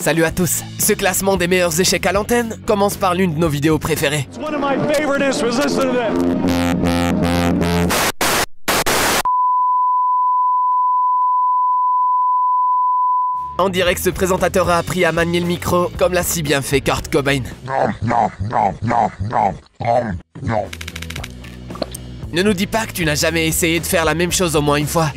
Salut à tous. Ce classement des meilleurs échecs à l'antenne commence par l'une de nos vidéos préférées. En direct, ce présentateur a appris à manier le micro comme l'a si bien fait Kurt Cobain. Ne nous dis pas que tu n'as jamais essayé de faire la même chose au moins une fois.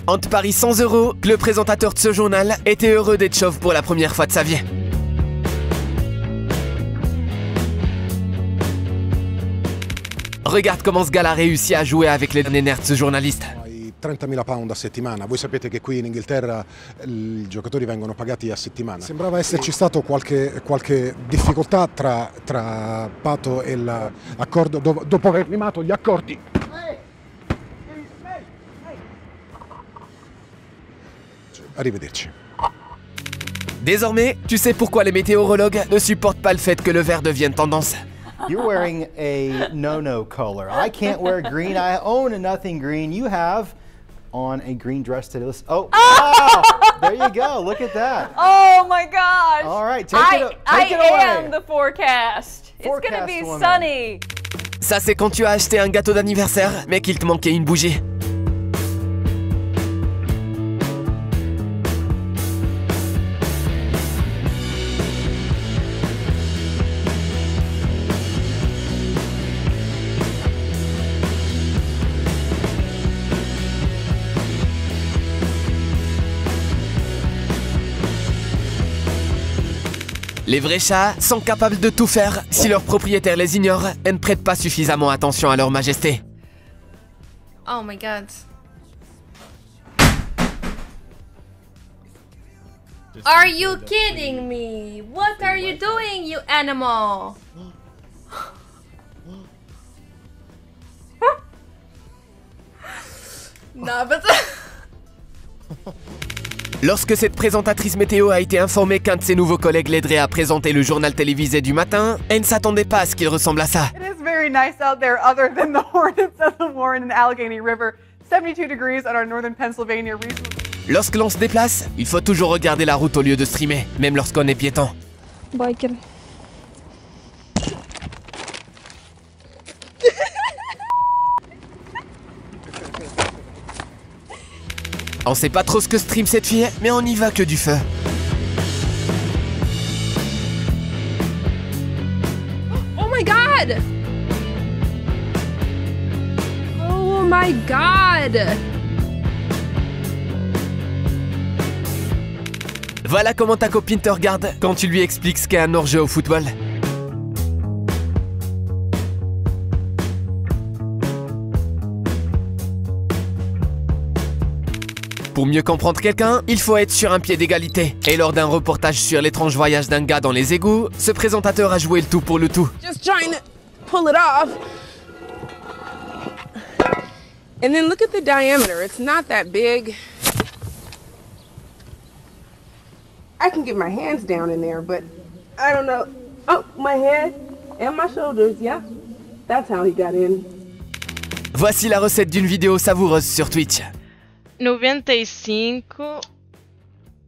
En te parie 100 €, le présentateur de ce journal était heureux d'être chauve pour la première fois de sa vie. Regarde comment ce gars a réussi à jouer avec les nerfs de ce journaliste. 30.000 pound a settimana. Voi sapete che qui in Inghilterra I giocatori vengono pagati a settimana. Sembrava esserci stato qualche difficoltà tra Pato e l'accordo dopo aver limato gli accordi. Arrivederci. Désormais, tu sais pourquoi les météorologues ne supportent pas le fait que le vert devienne tendance. You're wearing a no-no color. I can't wear green. I own a nothing green. You have on a green dress today. Oh, wow. There you go. Look at that. Oh my gosh. All right, take it away. I am the forecast. It's Forecast gonna be woman. sunny. Ça, c'est quand tu as acheté un gâteau d'anniversaire, mais qu'il te manquait une bougie. Les vrais chats sont capables de tout faire si leurs propriétaires les ignorent et ne prêtent pas suffisamment attention à leur majesté. Oh my god. Are you kidding me? What are you doing, you animal? Non, but Lorsque cette présentatrice météo a été informée qu'un de ses nouveaux collègues l'aiderait à présenter le journal télévisé du matin, elle ne s'attendait pas à ce qu'il ressemble à ça. It is very nice out there other than the hornets of the Warren and Allegheny River. 72 degrees on our northern Pennsylvania region. Lorsque l'on se déplace, il faut toujours regarder la route au lieu de streamer, même lorsqu'on est piéton. Biker. On sait pas trop ce que stream cette fille, mais on y va que du feu. Oh my god! Oh my god! Voilà comment ta copine te regarde quand tu lui expliques ce qu'est un hors-jeu au football. Pour mieux comprendre quelqu'un, il faut être sur un pied d'égalité. Et lors d'un reportage sur l'étrange voyage d'un gars dans les égouts, ce présentateur a joué le tout pour le tout. Just trying to pull it off. And then look at the diameter. It's not that big. I can get my hands down in there, but I don't know. Oh, my head and my shoulders, yeah. That's how he got in. Voici la recette d'une vidéo savoureuse sur Twitch. 95.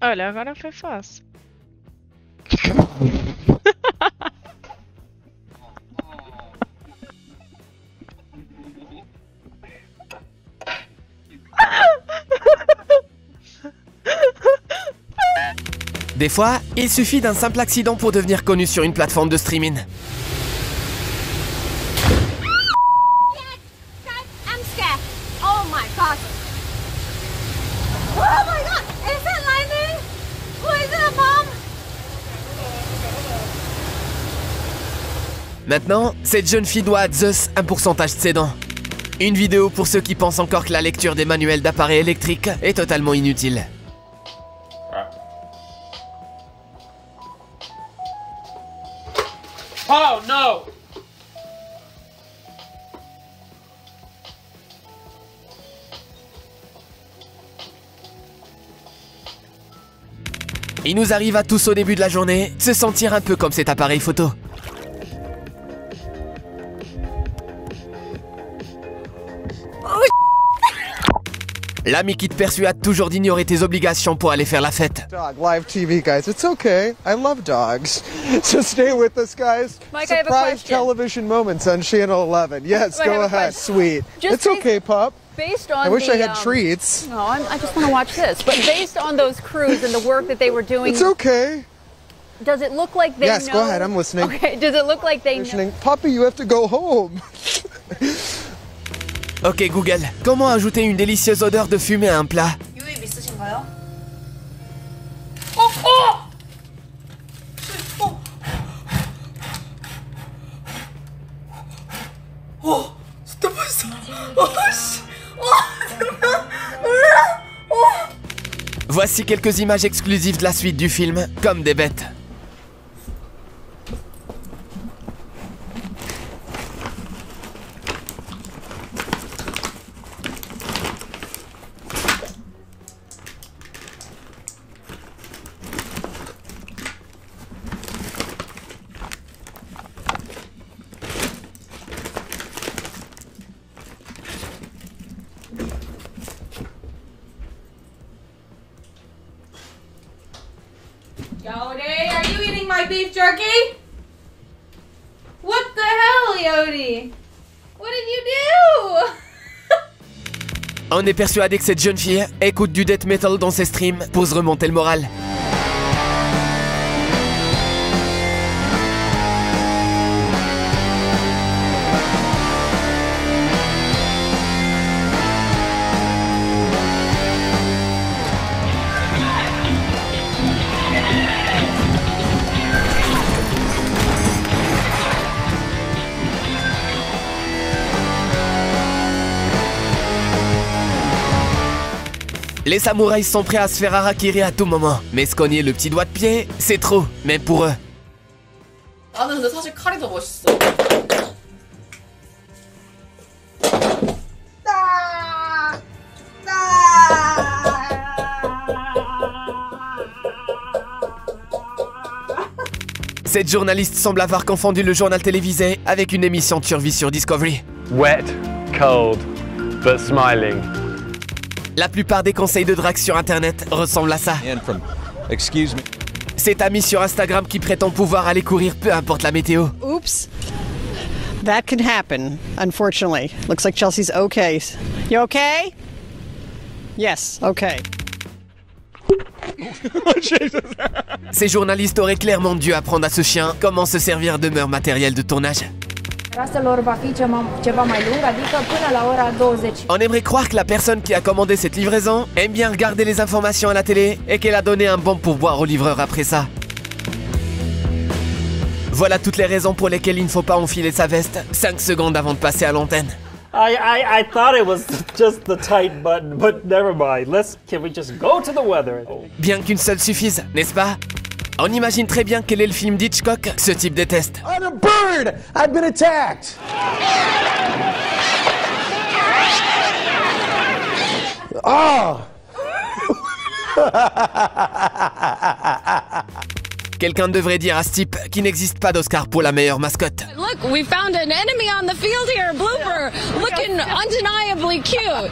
Olha, agora foi fácil. Des fois, il suffit d'un simple accident pour devenir connu sur une plateforme de streaming. I'm scared. Oh my god. Oh my god. Is it lightning? Or is it a bomb? Maintenant, cette jeune fille doit à Zeus un pourcentage de ses dents. Une vidéo pour ceux qui pensent encore que la lecture des manuels d'appareils électriques est totalement inutile. Oh no! Il nous arrive à tous au début de la journée de se sentir un peu comme cet appareil photo. l'ami qui te persuade toujours d'ignorer tes obligations pour aller faire la fête. Dog live TV, guys. It's okay. I love dogs. So stay with us, guys. Mike, I have a Surprise question. television moments on Channel 11. Yes, Wait, I go have a ahead. question. Sweet. Just It's okay, pup. Based on I wish I the, had treats. No, I just want to watch this. But based on those crews and the work that they were doing, It's okay. does it look like they Yes, know? go ahead. I'm listening. Okay, does it look like they know? Puppy, you have to go home. Ok Google, comment ajouter une délicieuse odeur de fumée à un plat? 유입 있으신가요? 진짜 벌써. Voici quelques images exclusives de la suite du film, Comme des bêtes. Yodi, are you eating my beef jerky? What the hell, Yodi? What did you do? On est persuadé que cette jeune fille écoute du death metal dans ses streams pour se remonter le moral. Les samouraïs sont prêts à se faire harakiri à tout moment, mais se cogner le petit doigt de pied, c'est trop, même pour eux. 나는 근데 사실 칼이 더 멋있어. Cette journaliste semble avoir confondu le journal télévisé avec une émission de survie sur Discovery. Wet, cold, but smiling. La plupart des conseils de drague sur internet ressemblent à ça. Excuse me. Cet ami sur Instagram qui prétend pouvoir aller courir peu importe la météo. Oops. That can happen, unfortunately. Looks like Chelsea's okay. You okay? Yes, okay. Ces journalistes auraient clairement dû apprendre à ce chien comment se servir de leur matériel de tournage. On aimerait croire que la personne qui a commandé cette livraison aime bien regarder les informations à la télé et qu'elle a donné un bon pourboire au livreur après ça. Voilà toutes les raisons pour lesquelles il ne faut pas enfiler sa veste 5 secondes avant de passer à l'antenne. I thought it was just the tight button, but never mind. Can we just go to the weather? Bien qu'une seule suffise, n'est-ce pas? On imagine très bien quel est le film d'Hitchcock, ce type déteste. I'm a bird! I've been attacked! Oh! Quelqu'un devrait dire à ce type qu'il n'existe pas d'Oscar pour la meilleure mascotte. Look, we found an enemy on the field here, Blooper, looking undeniably cute.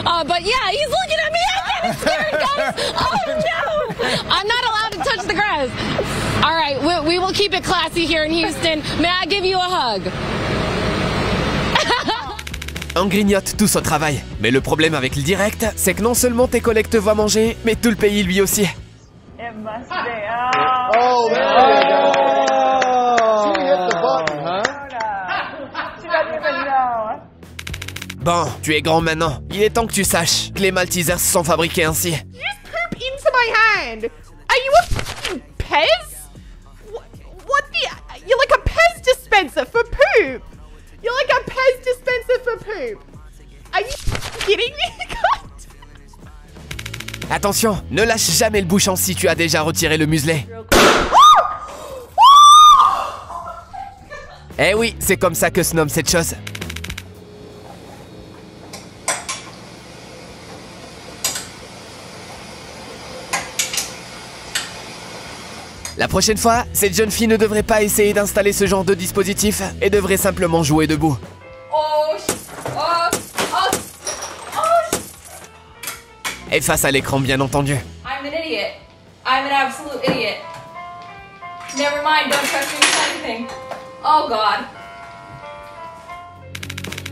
But yeah, he's looking at me. I'm getting scared, guys. Oh no! I'm not allowed to touch the grass. All right, we will keep it classy here in Houston. May I give you a hug? On grignote tous au travail. Mais le problème avec le direct, c'est que non seulement tes collègues te voient manger, mais tout le pays lui aussi. It must be. Oh, there you go. She hit the button, huh? She doesn't even know. Bon, tu es grand maintenant. Il est temps que tu saches que les Maltesers sont fabriqués ainsi. You just poop into my hand. Are you a f***ing Pez? What the? You're like a Pez dispenser for poop. You're like a Pez dispenser for poop. Are you kidding me? Attention, ne lâche jamais le bouchon si tu as déjà retiré le muselet. Eh oui, c'est comme ça que se nomme cette chose. La prochaine fois, cette jeune fille ne devrait pas essayer d'installer ce genre de dispositif et devrait simplement jouer debout. et face à l'écran bien entendu. I'm an idiot. I'm an absolute idiot. Never mind, don't trust me with anything. Oh God.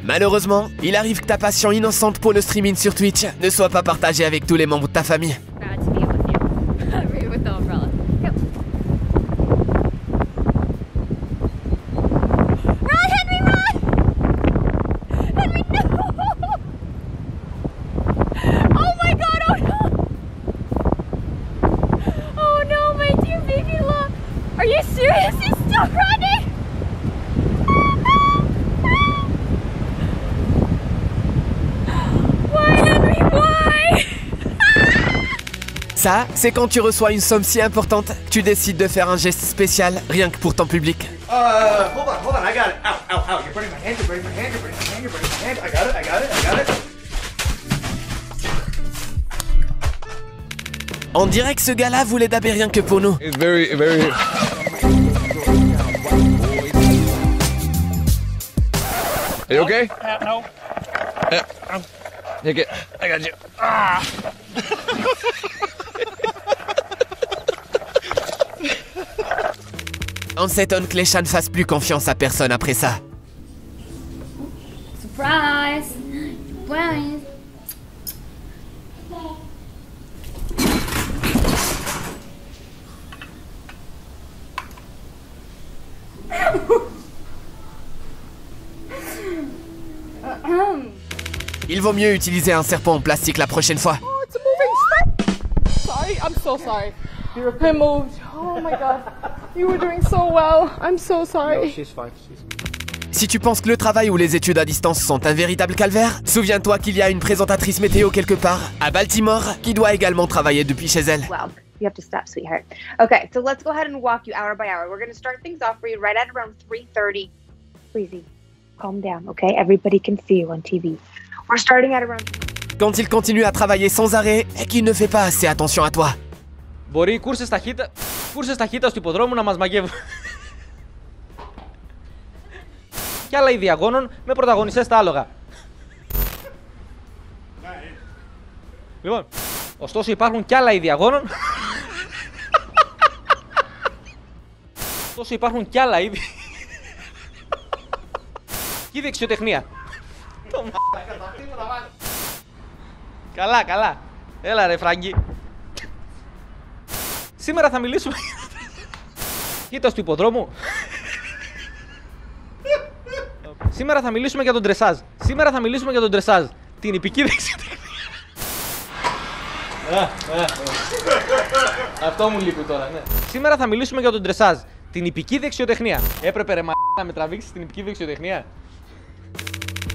Malheureusement, il arrive que ta passion innocente pour le streaming sur Twitch ne soit pas partagée avec tous les membres de ta famille. Bad to be with you. With the umbrella. Go. Run, Henry, run! Henry, no! Oh my God, oh no! Oh no, my dear baby love. Are you serious? He's still running? Why, Henry, why? Ça, c'est quand tu reçois une somme si importante, tu décides de faire un geste spécial rien que pour ton public. Hold on, I got it. Ow, ow, ow, you're burning my hand, you're burning my hand, you're burning my hand, you're burning my hand. I got it. On dirait que ce gars-là voulait daber rien que pour nous. It's very... Are you okay? No. Take it. I got you. On s'étonne que les chats ne fassent plus confiance à personne après ça. Surprise! Surprise! Il vaut mieux utiliser un serpent en plastique la prochaine fois. Oh, it's moving. Sorry, I'm so sorry. It moved. Oh my God. You were doing so well. I'm so sorry. No, she's fine. Si tu penses que le travail ou les études à distance sont un véritable calvaire, souviens-toi qu'il y a une présentatrice météo quelque part, à Baltimore, qui doit également travailler depuis chez elle. Well, you have to stop, sweetheart. Okay, so let's go ahead and walk you hour by hour. We're going to start things off for you right at around 3:30. Breezy, calm down, okay? Everybody can see you on TV. We're starting at around... Quand il continue à travailler sans arrêt et qu'il ne fait pas assez attention à toi. Μπορεί οι κούρσες ταχύτητας του υποδρόμου να μας μαγεύουν. Κι άλλα είδη αγώνων με πρωταγωνιστές τα άλογα. Λοιπόν, ωστόσο υπάρχουν κι άλλα είδη αγώνων. Ωστόσο υπάρχουν κι άλλα είδη. Και η δεξιοτεχνία. Καλά, καλά. Έλα ρε Φράγκη. Σήμερα θα μιλήσουμε κοίτας του υποδρόμου. Σήμερα θα μιλήσουμε για τον ντρεσάζ. Την ιππική δεξιοτεχνία. Αυτό μου λείπει τώρα, ναι. Σήμερα θα μιλήσουμε για τον ντρεσάζ. Την ιππική δεξιοτεχνία. Έπρεπε ρε να με τραβήξεις την ιππική δεξιοτεχνία.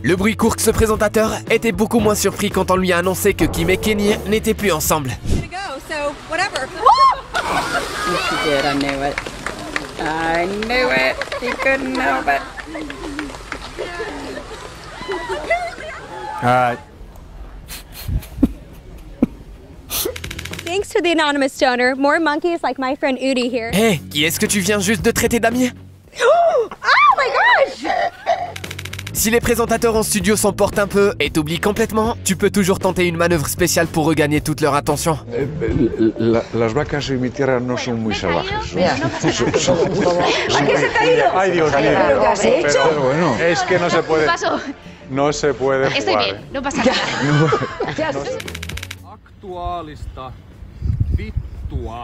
Le bruit court que ce présentateur était beaucoup moins surpris quand on lui a annoncé que Kim et Kenny n'étaient plus ensemble. So, whatever. Yes, you did. I knew it. I knew it. You couldn't help it. Thanks to the anonymous donor, more monkeys like my friend Udi here. Hé, qui est-ce que tu viens juste de traiter d'ami? Oh my gosh! Si les présentateurs en studio s'emportent un peu et t'oublient complètement, tu peux toujours tenter une manœuvre spéciale pour regagner toute leur attention. Las vacas y mi tierra no son muy salvajes. ¿A qué se te ha ido? Ay, Dios mío. ¿Pero qué has hecho? Pero bueno, es que no se puede. ¿Qué pasó? No se puede jugar. Estoy bien, no pasa nada. Aktuaalista vittua.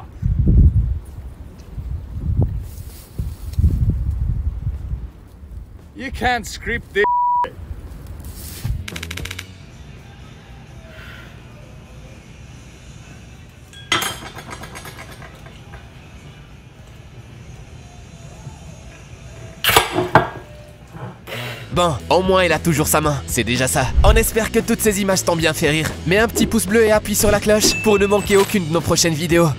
You can't script this. Bon, au moins il a toujours sa main, c'est déjà ça. On espère que toutes ces images t'ont bien fait rire. Mets un petit pouce bleu et appuie sur la cloche pour ne manquer aucune de nos prochaines vidéos.